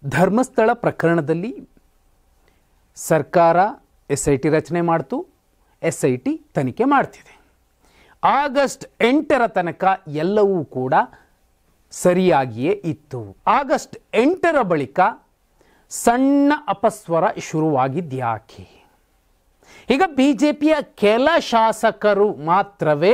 ಧರ್ಮಸ್ಥಳ ಪ್ರಕರಣದಲ್ಲಿ ಸರ್ಕಾರ SIT ರಚನೆ ಮಾಡ್ತು, SIT ತನಿಖೆ ಮಾಡ್ತಿದೆ. ಆಗಸ್ಟ್ 8ರ ತನಕ ಎಲ್ಲವೂ ಕೂಡ ಸರಿಯಾಗಿಯೇ ಇತ್ತು. ಆಗಸ್ಟ್ 8ರ ಬಳಿಕ ಸಣ್ಣ ಅಪಸ್ವರ ಶುರುವಾಗಿದ್ಯಾಕೆ? ಈಗ ಬಿಜೆಪಿಯ ಕೆಲ ಶಾಸಕರು ಮಾತ್ರವೇ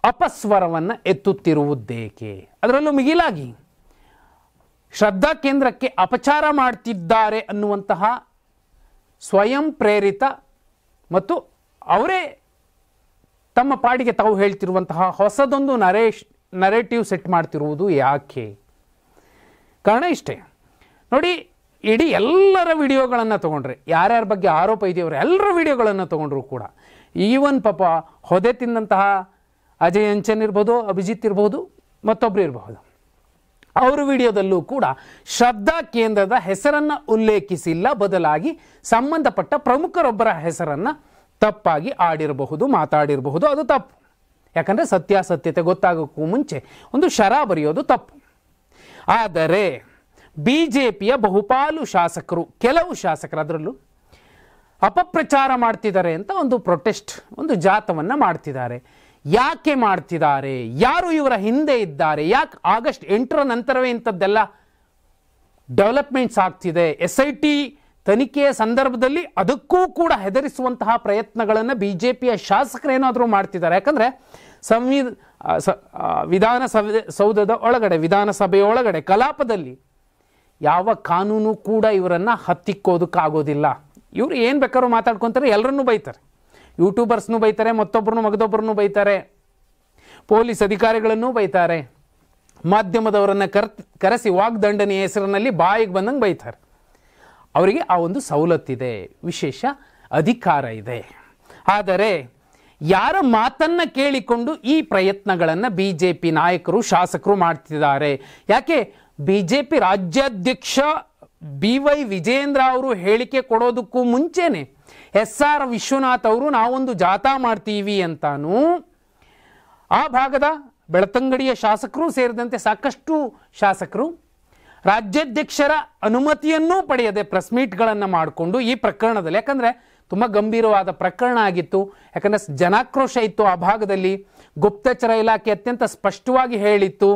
ಅಪಸ್ವರವನ್ನು ಎತ್ತುತ್ತಿರುವುದೇಕೆ? ಅದರಲ್ಲೂ ಮಿಗಿಲಾಗಿ ಶ್ರದ್ಧಾ ಕೇಂದ್ರಕ್ಕೆ ಅಪಚಾರ ಮಾಡ್ತಿದ್ದಾರೆ ಅನ್ನುವಂತಹ ಸ್ವಯಂ ಪ್ರೇರಿತ ಮತ್ತು ಅವರೇ ತಮ್ಮ ಪಾಡಿಗೆ ತಾವು ಹೇಳ್ತಿರುವಂತಹ ಹೊಸದೊಂದು ನರೇಟಿವ್ ಸೆಟ್ ಮಾಡ್ತಿರುವುದು ಯಾಕೆ? ಕಾರಣ ಇಷ್ಟೇ ನೋಡಿ, ಇಡೀ ಎಲ್ಲರ ವಿಡಿಯೋಗಳನ್ನು ತೊಗೊಂಡ್ರೆ, ಯಾರ್ಯಾರ ಬಗ್ಗೆ ಆರೋಪ ಇದೆಯವರು ಎಲ್ಲರ ವಿಡಿಯೋಗಳನ್ನು ತೊಗೊಂಡ್ರು ಕೂಡ, ಈವನ್ ಪಾಪ ಹೊದೆ ತಿಂದಂತಹ ಅಜಯ್ ಅಂಚನ್ ಇರ್ಬೋದು, ಅಭಿಜಿತ್ ಇರ್ಬೋದು, ಮತ್ತೊಬ್ಬರು ಇರಬಹುದು, ಅವರ ವಿಡಿಯೋದಲ್ಲೂ ಕೂಡ ಶ್ರದ್ಧಾ ಕೇಂದ್ರದ ಹೆಸರನ್ನು ಉಲ್ಲೇಖಿಸಿಲ್ಲ, ಬದಲಾಗಿ ಸಂಬಂಧಪಟ್ಟ ಪ್ರಮುಖರೊಬ್ಬರ ಹೆಸರನ್ನು ತಪ್ಪಾಗಿ ಆಡಿರಬಹುದು, ಮಾತಾಡಿರಬಹುದು. ಅದು ತಪ್ಪು. ಯಾಕಂದರೆ ಸತ್ಯಾಸತ್ಯತೆ ಗೊತ್ತಾಗೋಕ್ಕೂ ಮುಂಚೆ ಒಂದು ಶರ ಬರೆಯೋದು ತಪ್ಪು. ಆದರೆ ಬಿಜೆಪಿಯ ಬಹುಪಾಲು ಶಾಸಕರು, ಕೆಲವು ಶಾಸಕರು ಅದರಲ್ಲೂ ಅಪಪ್ರಚಾರ ಮಾಡ್ತಿದ್ದಾರೆ ಅಂತ ಒಂದು ಪ್ರೊಟೆಸ್ಟ್, ಒಂದು ಜಾಥವನ್ನು ಮಾಡ್ತಿದ್ದಾರೆ. ಯಾಕೆ ಮಾಡ್ತಿದ್ದಾರೆ? ಯಾರು ಇವರ ಹಿಂದೆ ಇದ್ದಾರೆ? ಯಾಕೆ ಆಗಸ್ಟ್ 8ರ ನಂತರವೇ ಇಂಥದ್ದೆಲ್ಲ ಡೆವಲಪ್ಮೆಂಟ್ಸ್ ಆಗ್ತಿದೆ? SIT ತನಿಖೆಯ ಸಂದರ್ಭದಲ್ಲಿ ಅದಕ್ಕೂ ಕೂಡ ಹೆದರಿಸುವಂತಹ ಪ್ರಯತ್ನಗಳನ್ನು ಬಿಜೆಪಿಯ ಶಾಸಕರೇನಾದರೂ ಮಾಡ್ತಿದ್ದಾರೆ. ಯಾಕಂದರೆ ವಿಧಾನಸೌಧದ ಒಳಗಡೆ, ವಿಧಾನಸಭೆಯ ಒಳಗಡೆ ಕಲಾಪದಲ್ಲಿ ಯಾವ ಕಾನೂನು ಕೂಡ ಇವರನ್ನು ಹತ್ತಿಕ್ಕೋದಕ್ಕಾಗೋದಿಲ್ಲ. ಇವರು ಏನು ಬೇಕಾದ್ರೂ ಮಾತಾಡ್ಕೊತಾರೆ, ಎಲ್ಲರನ್ನೂ ಬೈತಾರೆ, ಯೂಟ್ಯೂಬರ್ಸ್ನೂ ಬೈತಾರೆ, ಮತ್ತೊಬ್ಬರನ್ನು ಮಗದೊಬ್ಬರನ್ನು ಬೈತಾರೆ, ಪೊಲೀಸ್ ಅಧಿಕಾರಿಗಳನ್ನೂ ಬೈತಾರೆ, ಮಾಧ್ಯಮದವರನ್ನು ಕರೆಸಿ ವಾಗ್ದಂಡನೆಯ ಹೆಸರಿನಲ್ಲಿ ಬಾಯಿಗೆ ಬಂದಂಗೆ ಬೈತಾರೆ. ಅವರಿಗೆ ಆ ಒಂದು ಸವಲತ್ತಿದೆ, ವಿಶೇಷ ಅಧಿಕಾರ ಇದೆ. ಆದರೆ ಯಾರ ಮಾತನ್ನು ಕೇಳಿಕೊಂಡು ಈ ಪ್ರಯತ್ನಗಳನ್ನು ಬಿಜೆಪಿ ನಾಯಕರು, ಶಾಸಕರು ಮಾಡ್ತಿದ್ದಾರೆ? ಯಾಕೆ ಬಿಜೆಪಿ ರಾಜ್ಯಾಧ್ಯಕ್ಷ BY ವಿಜೇಂದ್ರ ಅವರು ಹೇಳಿಕೆ ಕೊಡೋದಕ್ಕೂ ಮುಂಚೆನೆ SR ವಿಶ್ವನಾಥ್ ಅವರು ನಾವೊಂದು ಜಾಥಾ ಮಾಡ್ತೀವಿ ಅಂತಾನು, ಆ ಭಾಗದ ಬೆಳ್ತಂಗಡಿಯ ಶಾಸಕರು ಸೇರಿದಂತೆ ಸಾಕಷ್ಟು ಶಾಸಕರು ರಾಜ್ಯಾಧ್ಯಕ್ಷರ ಅನುಮತಿಯನ್ನೂ ಪಡೆಯದೆ ಪ್ರೆಸ್ ಮೀಟ್ಗಳನ್ನು ಮಾಡಿಕೊಂಡು ಈ ಪ್ರಕರಣದಲ್ಲಿ, ಯಾಕಂದರೆ ತುಂಬ ಗಂಭೀರವಾದ ಪ್ರಕರಣ ಆಗಿತ್ತು, ಯಾಕಂದರೆ ಜನಾಕ್ರೋಶ ಇತ್ತು ಆ ಭಾಗದಲ್ಲಿ, ಗುಪ್ತಚರ ಇಲಾಖೆ ಅತ್ಯಂತ ಸ್ಪಷ್ಟವಾಗಿ ಹೇಳಿತ್ತು,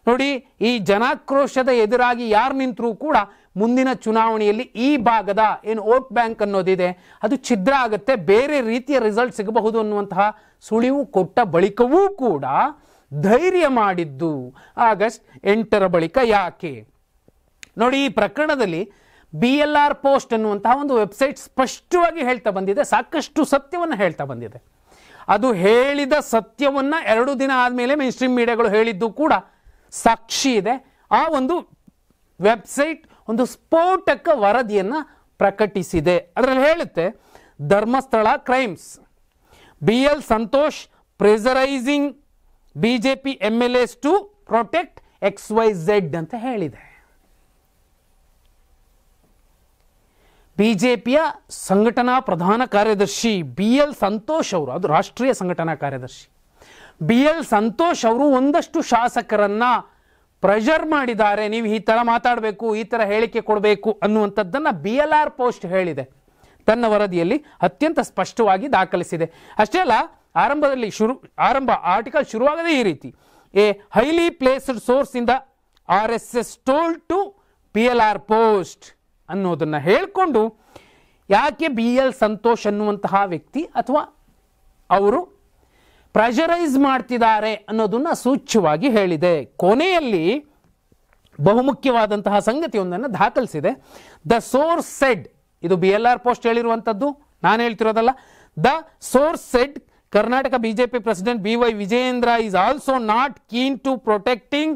ನೋಡಿ ಈ ಜನಾಕ್ರೋಶದ ಎದುರಾಗಿ ಯಾರು ನಿಂತರೂ ಕೂಡ ಮುಂದಿನ ಚುನಾವಣೆಯಲ್ಲಿ ಈ ಭಾಗದ ಏನು ವೋಟ್ ಬ್ಯಾಂಕ್ ಅನ್ನೋದಿದೆ ಅದು ಛಿದ್ರ ಆಗುತ್ತೆ, ಬೇರೆ ರೀತಿಯ ರಿಸಲ್ಟ್ ಸಿಗಬಹುದು ಅನ್ನುವಂತಹ ಸುಳಿವು ಕೊಟ್ಟ ಬಳಿಕವೂ ಕೂಡ ಧೈರ್ಯ ಮಾಡಿದ್ದು ಆಗಸ್ಟ್ 8ರ ಬಳಿಕ ಯಾಕೆ? ನೋಡಿ, ಈ ಪ್ರಕರಣದಲ್ಲಿ BLR ಪೋಸ್ಟ್ ಅನ್ನುವಂತಹ ಒಂದು ವೆಬ್ಸೈಟ್ ಸ್ಪಷ್ಟವಾಗಿ ಹೇಳ್ತಾ ಬಂದಿದೆ, ಸಾಕಷ್ಟು ಸತ್ಯವನ್ನು ಹೇಳ್ತಾ ಬಂದಿದೆ. ಅದು ಹೇಳಿದ ಸತ್ಯವನ್ನು 2 ದಿನ ಆದಮೇಲೆ ಮೇನ್ ಸ್ಟ್ರೀಮ್ ಮೀಡಿಯಾಗಳು ಹೇಳಿದ್ದು ಕೂಡ ಸಾಕ್ಷಿ ಇದೆ. ಆ ಒಂದು ವೆಬ್ಸೈಟ್ ಒಂದು ಸ್ಫೋಟಕ ವರದಿಯನ್ನು ಪ್ರಕಟಿಸಿದೆ. ಅದರಲ್ಲಿ ಹೇಳುತ್ತೆ, Dharmasthala crimes, BL Santosh pressurising BJP MLAs to protect XYZ ಅಂತ ಹೇಳಿದೆ. ಬಿಜೆಪಿಯ ಸಂಘಟನಾ ಪ್ರಧಾನ ಕಾರ್ಯದರ್ಶಿ BL ಸಂತೋಷ್ ಅವರು, ಅದು ರಾಷ್ಟ್ರೀಯ ಸಂಘಟನಾ ಕಾರ್ಯದರ್ಶಿ BL ಸಂತೋಷ್ ಅವರು ಒಂದಷ್ಟು ಶಾಸಕರನ್ನ ಪ್ರೆಷರ್ ಮಾಡಿದ್ದಾರೆ, ನೀವು ಈ ಥರ ಮಾತಾಡಬೇಕು, ಈ ಥರ ಹೇಳಿಕೆ ಕೊಡಬೇಕು ಅನ್ನುವಂಥದ್ದನ್ನು BLR ಪೋಸ್ಟ್ ಹೇಳಿದೆ, ತನ್ನ ವರದಿಯಲ್ಲಿ ಅತ್ಯಂತ ಸ್ಪಷ್ಟವಾಗಿ ದಾಖಲಿಸಿದೆ. ಅಷ್ಟೇ ಅಲ್ಲ, ಆರ್ಟಿಕಲ್ ಶುರುವಾಗದೇ ಈ ರೀತಿ, a highly placed source in the RSS told to BLR post ಅನ್ನೋದನ್ನು ಹೇಳಿಕೊಂಡು, ಯಾಕೆ BL ಸಂತೋಷ್ ಅನ್ನುವಂತಹ ವ್ಯಕ್ತಿ ಅಥವಾ ಅವರು ಪ್ರೆಷರೈಸ್ ಮಾಡ್ತಿದ್ದಾರೆ ಅನ್ನೋದನ್ನು ಸೂಚ್ಯವಾಗಿ ಹೇಳಿದೆ. ಕೊನೆಯಲ್ಲಿ ಬಹುಮುಖ್ಯವಾದಂತಹ ಸಂಗತಿಯೊಂದನ್ನು ದಾಖಲಿಸಿದೆ. ದ ಸೋರ್ಸ್ ಸೆಡ್, ಇದು BLR ಪೋಸ್ಟ್ ಹೇಳಿರುವಂಥದ್ದು, ನಾನು ಹೇಳ್ತಿರೋದಲ್ಲ. The source said Karnataka BJP president BY Vijendra is also not keen to protecting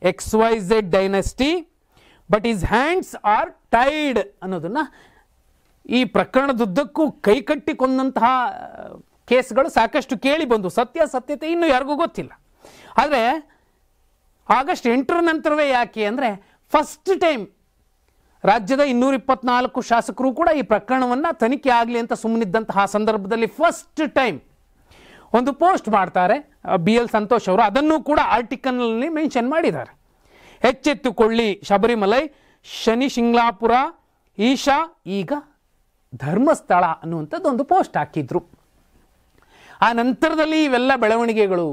XYZ dynasty but is hands are tied ಅನ್ನೋದನ್ನು ಈ ಪ್ರಕರಣದುದ್ದಕ್ಕೂ ಕೈಕಟ್ಟಿಕೊಂಡಂತಹ ಕೇಸ್ಗಳು ಸಾಕಷ್ಟು ಕೇಳಿ ಬಂದು, ಸತ್ಯಾಸತ್ಯತೆ ಇನ್ನೂ ಯಾರಿಗೂ ಗೊತ್ತಿಲ್ಲ. ಆದರೆ ಆಗಸ್ಟ್ 8ರ ನಂತರವೇ ಯಾಕೆ ಅಂದರೆ, ಫಸ್ಟ್ ಟೈಮ್ ರಾಜ್ಯದ 224 ಶಾಸಕರು ಕೂಡ ಈ ಪ್ರಕರಣವನ್ನು ತನಿಖೆ ಆಗಲಿ ಅಂತ ಸುಮ್ಮನಿದ್ದಂತಹ ಸಂದರ್ಭದಲ್ಲಿ ಫಸ್ಟ್ ಟೈಮ್ ಒಂದು ಪೋಸ್ಟ್ ಮಾಡ್ತಾರೆ BL ಸಂತೋಷ್ ಅವರು. ಅದನ್ನು ಕೂಡ ಆರ್ಟಿಕಲ್ನಲ್ಲಿ ಮೆನ್ಷನ್ ಮಾಡಿದ್ದಾರೆ. ಎಚ್ಚೆತ್ತುಕೊಳ್ಳಿ, ಶಬರಿಮಲೈ, ಶನಿ ಶಿಂಗ್ಲಾಪುರ, ಈಶಾ, ಈಗ ಧರ್ಮಸ್ಥಳ ಅನ್ನುವಂಥದ್ದು ಒಂದು ಪೋಸ್ಟ್ ಹಾಕಿದ್ರು. ಆ ನಂತರದಲ್ಲಿ ಇವೆಲ್ಲ ಬೆಳವಣಿಗೆಗಳು,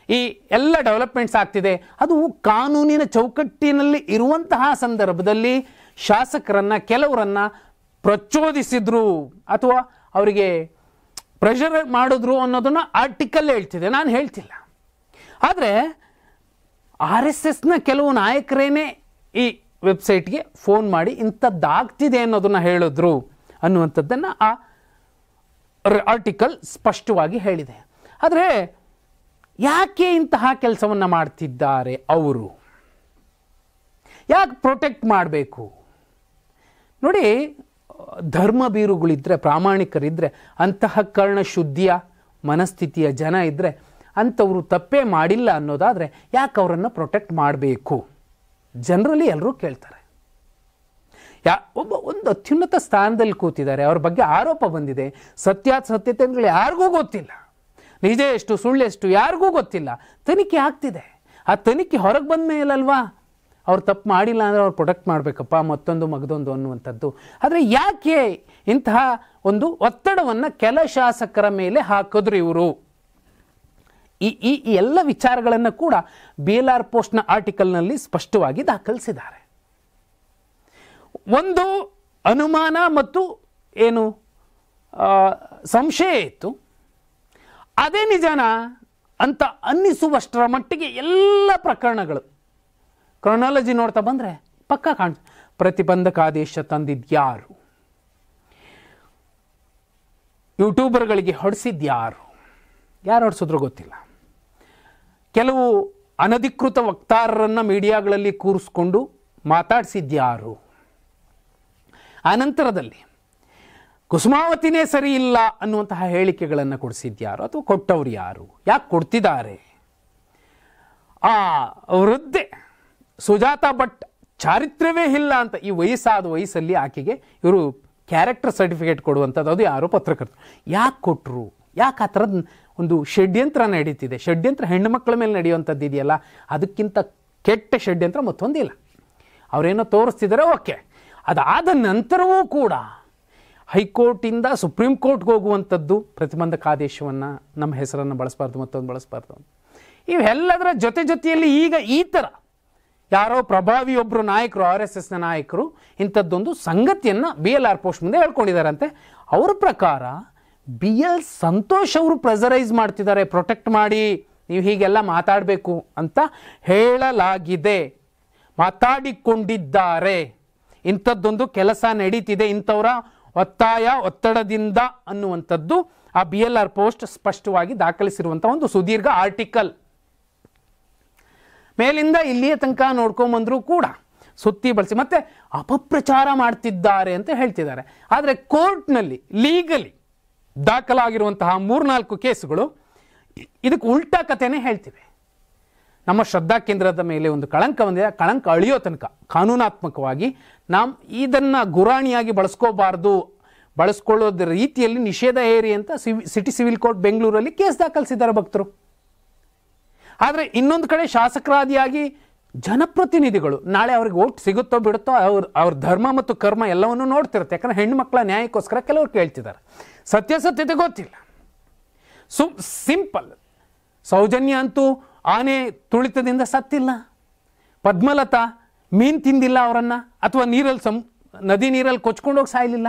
ಈ ಎಲ್ಲ ಡೆವಲಪ್ಮೆಂಟ್ಸ್ ಆಗ್ತಿದೆ. ಅದು ಕಾನೂನಿನ ಚೌಕಟ್ಟಿನಲ್ಲಿ ಇರುವಂತಹ ಸಂದರ್ಭದಲ್ಲಿ ಶಾಸಕರನ್ನು ಕೆಲವರನ್ನು ಪ್ರಚೋದಿಸಿದ್ರು ಅಥವಾ ಅವರಿಗೆ ಪ್ರೆಷರ್ ಮಾಡಿದ್ರು ಅನ್ನೋದನ್ನು ಆರ್ಟಿಕಲ್ ಹೇಳ್ತಿದೆ, ನಾನು ಹೇಳ್ತಿಲ್ಲ. ಆದರೆ RSSನ ಕೆಲವು ನಾಯಕರೇನೆ ಈ ವೆಬ್ಸೈಟ್ಗೆ ಫೋನ್ ಮಾಡಿ ಇಂಥದ್ದಾಗ್ತಿದೆ ಅನ್ನೋದನ್ನು ಹೇಳಿದ್ರು ಅನ್ನುವಂಥದ್ದನ್ನು ಆ ಆರ್ಟಿಕಲ್ ಸ್ಪಷ್ಟವಾಗಿ ಹೇಳಿದೆ. ಆದರೆ ಯಾಕೆ ಇಂತಹ ಕೆಲಸವನ್ನು ಮಾಡ್ತಿದ್ದಾರೆ ಅವರು? ಯಾಕೆ ಪ್ರೊಟೆಕ್ಟ್ ಮಾಡಬೇಕು? ನೋಡಿ, ಧರ್ಮ ಬೀರುಗಳಿದ್ದರೆ, ಪ್ರಾಮಾಣಿಕರಿದ್ದರೆ, ಅಂತಃಕರಣ ಶುದ್ಧಿಯ ಮನಸ್ಥಿತಿಯ ಜನ ಇದ್ದರೆ, ಅಂಥವರು ತಪ್ಪೇ ಮಾಡಿಲ್ಲ ಅನ್ನೋದಾದರೆ ಯಾಕೆ ಅವರನ್ನು ಪ್ರೊಟೆಕ್ಟ್ ಮಾಡಬೇಕು? ಜನರಲಿ ಎಲ್ಲರೂ ಕೇಳ್ತಾರೆ. ಒಂದು ಅತ್ಯುನ್ನತ ಸ್ಥಾನದಲ್ಲಿ ಕೂತಿದ್ದಾರೆ, ಅವ್ರ ಬಗ್ಗೆ ಆರೋಪ ಬಂದಿದೆ, ಸತ್ಯಾಸತ್ಯತೆಗಳು ಯಾರಿಗೂ ಗೊತ್ತಿಲ್ಲ, ನಿಜ ಎಷ್ಟು ಸುಳ್ಳು ಎಷ್ಟು ಯಾರಿಗೂ ಗೊತ್ತಿಲ್ಲ, ತನಿಖೆ ಆಗ್ತಿದೆ. ಆ ತನಿಖೆ ಹೊರಗೆ ಬಂದ ಮೇಲಲ್ವಾ ಅವ್ರು ತಪ್ಪು ಮಾಡಿಲ್ಲ ಅಂದರೆ ಅವ್ರು ಪ್ರೊಟೆಕ್ಟ್ ಮಾಡಬೇಕಪ್ಪ, ಮತ್ತೊಂದು ಮಗದೊಂದು ಅನ್ನುವಂಥದ್ದು. ಆದರೆ ಯಾಕೆ ಇಂತಹ ಒಂದು ಒತ್ತಡವನ್ನು ಕೆಲ ಶಾಸಕರ ಮೇಲೆ ಹಾಕಿದ್ರು ಇವರು? ಈ ಎಲ್ಲ ವಿಚಾರಗಳನ್ನು ಕೂಡ BLR ಪೋಸ್ಟ್ನ ಆರ್ಟಿಕಲ್ನಲ್ಲಿ ಸ್ಪಷ್ಟವಾಗಿ ದಾಖಲಿಸಿದ್ದಾರೆ. ಒಂದು ಅನುಮಾನ ಮತ್ತು ಏನು ಸಂಶಯ ಇತ್ತು, ಅದೇ ನಿಜಾನ ಅಂತ ಅನ್ನಿಸುವಷ್ಟರ ಮಟ್ಟಿಗೆ ಎಲ್ಲ ಪ್ರಕರಣಗಳು ಕ್ರೊನಾಲಜಿ ನೋಡ್ತಾ ಬಂದರೆ ಪಕ್ಕಾ ಕಾಣ್ತು. ಪ್ರತಿಬಂಧಕ ಆದೇಶ ತಂದಿದ್ಯಾರು? ಯೂಟ್ಯೂಬರ್ಗಳಿಗೆ ಹೊಡೆಸಿದ್ಯಾರು? ಯಾರು ಹೊಡೆಸಿದ್ರು ಗೊತ್ತಿಲ್ಲ. ಕೆಲವು ಅನಧಿಕೃತ ವಕ್ತಾರರನ್ನು ಮೀಡಿಯಾಗಳಲ್ಲಿ ಕೂರಿಸ್ಕೊಂಡು ಮಾತಾಡಿಸಿದ್ಯಾರು? ಆನಂತರದಲ್ಲಿ ಕುಸುಮಾವತಿನೇ ಸರಿ ಇಲ್ಲ ಅನ್ನುವಂತಹ ಹೇಳಿಕೆಗಳನ್ನು ಕೊಡಿಸಿದ್ಯಾರು ಅಥವಾ ಕೊಟ್ಟವ್ರು ಯಾರು? ಯಾಕೆ ಕೊಡ್ತಿದ್ದಾರೆ? ಆ ವೃದ್ಧೆ ಸುಜಾತಾ ಭಟ್ ಚಾರಿತ್ರ್ಯವೇ ಇಲ್ಲ ಅಂತ ಈ ವಯಸ್ಸಾದ ವಯಸ್ಸಲ್ಲಿ ಆಕೆಗೆ ಇವರು ಕ್ಯಾರೆಕ್ಟರ್ ಸರ್ಟಿಫಿಕೇಟ್ ಕೊಡುವಂಥದ್ದು, ಅದು ಯಾರು ಪತ್ರಕರ್ತರು. ಯಾಕೆ ಕೊಟ್ಟರು? ಯಾಕೆ ಆ ಥರದ ಒಂದು ಷಡ್ಯಂತ್ರ ನಡೀತಿದೆ? ಷಡ್ಯಂತ್ರ ಹೆಣ್ಣು ಮಕ್ಕಳ ಮೇಲೆ ನಡೆಯುವಂಥದ್ದು ಇದೆಯಲ್ಲ, ಅದಕ್ಕಿಂತ ಕೆಟ್ಟ ಷಡ್ಯಂತ್ರ ಮತ್ತೊಂದಿಲ್ಲ. ಅವರೇನೋ ತೋರಿಸ್ತಿದ್ದಾರೆ, ಓಕೆ. ಅದಾದ ನಂತರವೂ ಕೂಡ ಹೈಕೋರ್ಟಿಂದ ಸುಪ್ರೀಂ ಕೋರ್ಟ್ಗೆ ಹೋಗುವಂಥದ್ದು, ಪ್ರತಿಬಂಧಕ ಆದೇಶವನ್ನು ನಮ್ಮ ಹೆಸರನ್ನು ಬಳಸಬಾರ್ದು, ಮತ್ತೊಂದು ಬಳಸಬಾರ್ದು, ಇವೆಲ್ಲದರ ಜೊತೆಯಲ್ಲಿ ಈಗ ಈ ಥರ ಯಾರೋ ಪ್ರಭಾವಿಯೊಬ್ಬರು ನಾಯಕರು, RSSನ ನಾಯಕರು ಇಂಥದ್ದೊಂದು ಸಂಗತಿಯನ್ನು BLR ಪೋಸ್ಟ್ ಮುಂದೆ ಹೇಳ್ಕೊಂಡಿದ್ದಾರಂತೆ. ಅವ್ರ ಪ್ರಕಾರ BL ಸಂತೋಷ್ ಅವರು ಪ್ರೆಸರೈಸ್ ಮಾಡ್ತಿದ್ದಾರೆ, ಪ್ರೊಟೆಕ್ಟ್ ಮಾಡಿ, ನೀವು ಹೀಗೆಲ್ಲ ಮಾತಾಡಬೇಕು ಅಂತ ಹೇಳಲಾಗಿದೆ, ಮಾತಾಡಿಕೊಂಡಿದ್ದಾರೆ, ಇಂಥದ್ದೊಂದು ಕೆಲಸ ನಡೀತಿದೆ, ಇಂಥವರ ಒತ್ತಡದಿಂದ ಅನ್ನುವಂಥದ್ದು ಆ BLR ಪೋಸ್ಟ್ ಸ್ಪಷ್ಟವಾಗಿ ದಾಖಲಿಸಿರುವಂಥ ಒಂದು ಸುದೀರ್ಘ ಆರ್ಟಿಕಲ್. ಮೇಲಿಂದ ಇಲ್ಲಿಯ ತನಕ ನೋಡ್ಕೊಂಬಂದರೂ ಕೂಡ ಸುತ್ತಿ ಬಳಸಿ ಮತ್ತೆ ಅಪಪ್ರಚಾರ ಮಾಡ್ತಿದ್ದಾರೆ ಅಂತ ಹೇಳ್ತಿದ್ದಾರೆ. ಆದರೆ ಕೋರ್ಟ್ನಲ್ಲಿ ಲೀಗಲಿ ದಾಖಲಾಗಿರುವಂತಹ 3-4 ಕೇಸುಗಳು ಇದಕ್ಕೆ ಉಲ್ಟಾ ಕಥೆನೇ ಹೇಳ್ತಿವೆ. ನಮ್ಮ ಶ್ರದ್ಧಾ ಕೇಂದ್ರದ ಮೇಲೆ ಒಂದು ಕಳಂಕ ಬಂದಿದೆ, ಕಳಂಕ ಅಳಿಯೋ ತನಕ ಕಾನೂನಾತ್ಮಕವಾಗಿ ನಾವು ಇದನ್ನು ಗುರಾಣಿಯಾಗಿ ಬಳಸ್ಕೊಳ್ಳೋದ್ರ ರೀತಿಯಲ್ಲಿ ನಿಷೇಧ ಏರಿ ಅಂತ ಸಿಟಿ ಸಿವಿಲ್ ಕೋರ್ಟ್ ಬೆಂಗಳೂರಲ್ಲಿ ಕೇಸ್ ದಾಖಲಿಸಿದ್ದಾರೆ ಭಕ್ತರು. ಆದರೆ ಇನ್ನೊಂದು ಕಡೆ ಶಾಸಕರಾದಿಯಾಗಿ ಜನಪ್ರತಿನಿಧಿಗಳು ನಾಳೆ ಅವ್ರಿಗೆ ಓಟ್ ಸಿಗುತ್ತೋ ಬಿಡುತ್ತೋ ಅವ್ರ ಧರ್ಮ ಮತ್ತು ಕರ್ಮ ಎಲ್ಲವನ್ನೂ ನೋಡ್ತಿರುತ್ತೆ. ಯಾಕಂದರೆ ಹೆಣ್ಣು ಮಕ್ಕಳ ನ್ಯಾಯಕ್ಕೋಸ್ಕರ ಕೆಲವರು ಕೇಳ್ತಿದ್ದಾರೆ, ಸತ್ಯಾಸತ್ಯತೆ ಗೊತ್ತಿಲ್ಲ. ಸಿಂಪಲ್. ಸೌಜನ್ಯ ಅಂತೂ ಆನೆ ತುಳಿತದಿಂದ ಸತ್ತಿಲ್ಲ, ಪದ್ಮಲತಾ ಮೀನು ತಿಂದಿಲ್ಲ ಅವರನ್ನು, ಅಥವಾ ನದಿ ನೀರಲ್ಲಿ ಕೊಚ್ಕೊಂಡೋಗಿ ಸಾಯಲಿಲ್ಲ.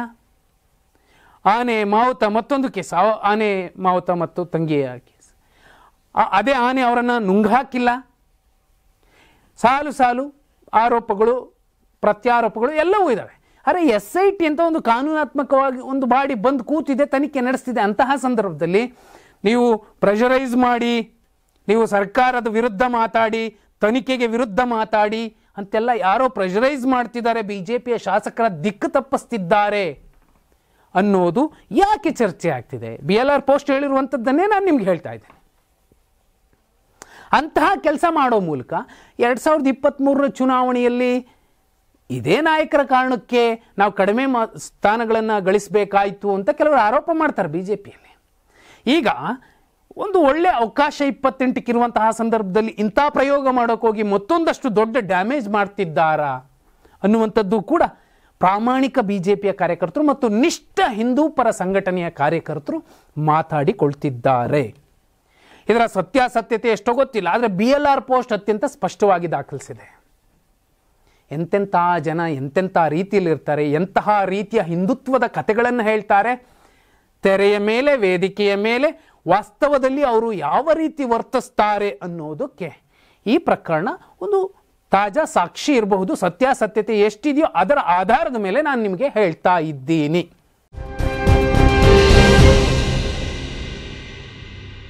ಆನೆ ಮಾವುತ ಮತ್ತೊಂದು ಕೇಸ್, ಆನೆ ಮಾವುತ ಮತ್ತು ತಂಗಿಯ ಕೇಸ್, ಅದೇ ಆನೆ ಅವರನ್ನು ನುಂಗಾಕಿಲ್ಲ. ಸಾಲು ಆರೋಪಗಳು ಪ್ರತ್ಯಾರೋಪಗಳು ಎಲ್ಲವೂ ಇದ್ದಾವೆ. ಆದರೆ SIT ಅಂತ ಒಂದು ಕಾನೂನಾತ್ಮಕವಾಗಿ ಒಂದು ಬಾಡಿ ಬಂದು ಕೂತಿದೆ, ತನಿಖೆ ನಡೆಸ್ತಿದೆ. ಅಂತಹ ಸಂದರ್ಭದಲ್ಲಿ ನೀವು ಪ್ರೆಷರೈಸ್ ಮಾಡಿ, ನೀವು ಸರ್ಕಾರದ ವಿರುದ್ಧ ಮಾತಾಡಿ, ತನಿಖೆಗೆ ವಿರುದ್ಧ ಮಾತಾಡಿ ಅಂತೆಲ್ಲ ಯಾರೋ ಪ್ರೆಷರೈಸ್ ಮಾಡ್ತಿದ್ದಾರೆ, BJPಯ ಶಾಸಕರ ದಿಕ್ಕು ತಪ್ಪಿಸ್ತಿದ್ದಾರೆ ಅನ್ನೋದು ಯಾಕೆ ಚರ್ಚೆ ಆಗ್ತಿದೆ? BLR ಪೋಸ್ಟ್ ಹೇಳಿರುವಂಥದ್ದನ್ನೇ ನಾನು ನಿಮ್ಗೆ ಹೇಳ್ತಾ ಇದ್ದೇನೆ. ಅಂತಹ ಕೆಲಸ ಮಾಡೋ ಮೂಲಕ 2023 ಚುನಾವಣೆಯಲ್ಲಿ ಇದೇ ನಾಯಕರ ಕಾರಣಕ್ಕೆ ನಾವು ಕಡಿಮೆ ಸ್ಥಾನಗಳನ್ನು ಗಳಿಸಬೇಕಾಯಿತು ಅಂತ ಕೆಲವರು ಆರೋಪ ಮಾಡ್ತಾರೆ BJPಯಲ್ಲಿ. ಈಗ ಒಂದು ಒಳ್ಳೆ ಅವಕಾಶ 28ಕ್ಕಿರುವಂತಹ ಸಂದರ್ಭದಲ್ಲಿ ಇಂಥ ಪ್ರಯೋಗ ಮಾಡೋಕ್ಕೋಗಿ ಮತ್ತೊಂದಷ್ಟು ದೊಡ್ಡ ಡ್ಯಾಮೇಜ್ ಮಾಡ್ತಿದ್ದಾರಾ ಅನ್ನುವಂಥದ್ದು ಕೂಡ ಪ್ರಾಮಾಣಿಕ BJPಯ ಕಾರ್ಯಕರ್ತರು ಮತ್ತು ನಿಷ್ಠ ಹಿಂದೂ ಪರ ಸಂಘಟನೆಯ ಕಾರ್ಯಕರ್ತರು ಮಾತಾಡಿಕೊಳ್ತಿದ್ದಾರೆ. ಇದರ ಸತ್ಯಾಸತ್ಯತೆ ಎಷ್ಟೋ ಗೊತ್ತಿಲ್ಲ, ಆದರೆ BLR ಪೋಸ್ಟ್ ಅತ್ಯಂತ ಸ್ಪಷ್ಟವಾಗಿ ದಾಖಲಿಸಿದೆ. ಎಂತೆಂಥ ಜನ ಎಂತೆಂಥ ರೀತಿಯಲ್ಲಿ ಇರ್ತಾರೆ, ಎಂತಹ ರೀತಿಯ ಹಿಂದುತ್ವದ ಕಥೆಗಳನ್ನು ಹೇಳ್ತಾರೆ, ತೆರೆಯ ಮೇಲೆ ವೇದಿಕೆಯ ಮೇಲೆ ವಾಸ್ತವದಲ್ಲಿ ಅವರು ಯಾವ ರೀತಿ ವರ್ತಿಸ್ತಾರೆ ಅನ್ನೋದಕ್ಕೆ ಈ ಪ್ರಕರಣ ಒಂದು ತಾಜಾ ಸಾಕ್ಷಿ ಇರಬಹುದು. ಸತ್ಯಾಸತ್ಯತೆ ಎಷ್ಟಿದೆಯೋ ಅದರ ಆಧಾರದ ಮೇಲೆ ನಾನು ನಿಮಗೆ ಹೇಳ್ತಾ ಇದ್ದೀನಿ.